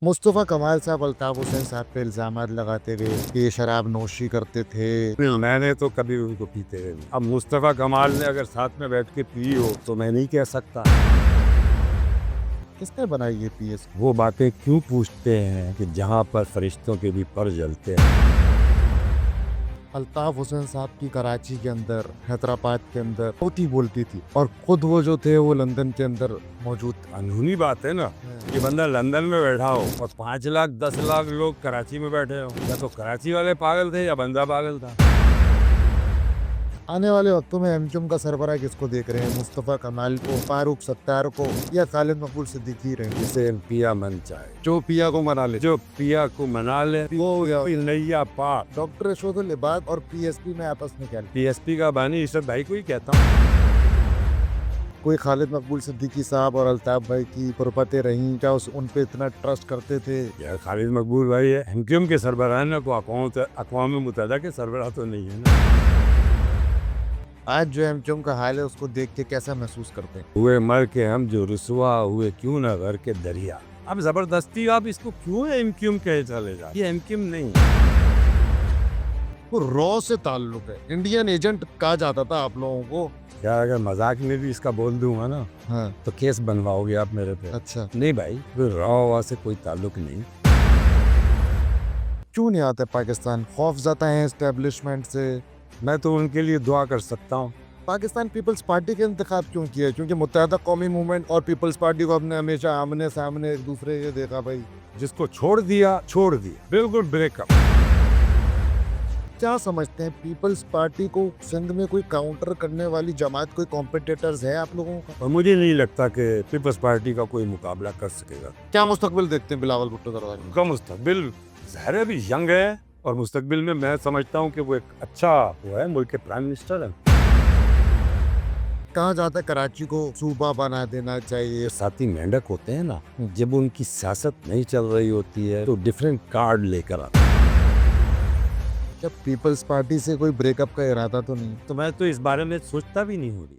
मुस्तफ़ा कमाल साहब अल्ताफ़ हुसैन साहब पे इल्ज़ामात लगाते गए कि ये शराब नोशी करते थे। मैंने तो कभी उनको पीते हुए नहीं। अब मुस्तफ़ा कमाल ने अगर साथ में बैठ के पी हो तो मैं नहीं कह सकता। किसने बनाई ये पीएस? वो बातें क्यों पूछते हैं कि जहाँ पर फरिश्तों के भी पर जलते हैं। अल्ताफ़ हुसैन साहब की कराची के अंदर, हैदराबाद के अंदर होती बोलती थी और खुद वो जो थे वो लंदन के अंदर मौजूद थे। अनहोनी बात है ना कि बंदा लंदन में बैठा हो और 5 लाख 10 लाख लोग कराची में बैठे हो। या तो कराची वाले पागल थे या बंदा पागल था। आने वाले वक्तों में एमक्यूएम का सरबराह किसको देख रहे हैं? मुस्तफ़ा कमाल को, फारूक सत्तार को या खालिद मकबूल सिद्दीकी रहेंगे? जिसे पिया मन चाहे, जो पिया को मना ले, जो पिया को मना ले, वो हो गया। कोई नैया पार। डॉक्टर यशोधुल लिबाद और पीएसपी में आपस में क्या? पीएसपी का बानी इशरत भाई को ही कहता हूँ। कोई खालिद मकबूल सिद्दीकी साहब और अल्ताफ भाई की कुर्बतें रहीं, क्या उन पे इतना ट्रस्ट करते थे? यार खालिद मकबूल भाई है एमक्यूएम के सरबराह ने को अक़वाम मुत्तहिदा के सरबराह तो नहीं है ना। आज जो एमक्यूएम का हाल है उसको देख के कैसा महसूस करते हैं? हुए मर के हम जो रुसवा हुए क्यों ना घर के दरिया। अब जबरदस्ती आप इसको क्यों एमक्यूएम कहे चले जा, ये एमक्यूएम नहीं। वो रॉ से ताल्लुक है, इंडियन एजेंट कहा जाता था आप लोगों को। क्या अगर मजाक में भी इसका बोल दूंगा ना हाँ, तो केस बनवाओगे आप मेरे पे। अच्छा। नहीं भाई, रॉ से कोई ताल्लुक नहीं। क्यों नहीं आते पाकिस्तान? खौफजदा है एस्टेब्लिशमेंट से। मैं तो उनके लिए दुआ कर सकता हूँ। पाकिस्तान पीपल्स पार्टी के इंतखाब क्यों किया? क्योंकि मुत्तहदा कौमी मूवमेंट और पीपल्स पार्टी को हमने हमेशा आमने सामने एक दूसरे ये देखा भाई। जिसको छोड़ दिया, बिल्कुल ब्रेकअप। क्या समझते हैं पीपल्स पार्टी को सिंध में कोई काउंटर करने वाली जमात, कोई कॉम्पिटिटर्स है आप लोगों का? और मुझे नहीं लगता कि पीपल्स पार्टी का कोई मुकाबला कर सकेगा। क्या मुस्तकबिल देखते हैं बिलावल भुट्टो दरबारी? उनका मुस्तकबिल ज़ाहिर है भी यंग है और मुस्तकबिल में मैं समझता हूँ कि वो एक अच्छा वो है, मुल्क के प्राइम मिनिस्टर है। कहा जाता है कराची को सूबा बना देना चाहिए। साथी मेंढक होते हैं ना, जब उनकी सियासत नहीं चल रही होती है तो डिफरेंट कार्ड लेकर आते हैं। जब पीपल्स पार्टी से कोई ब्रेकअप का इरादा तो नहीं? तो मैं तो इस बारे में सोचता भी नहीं हूँ।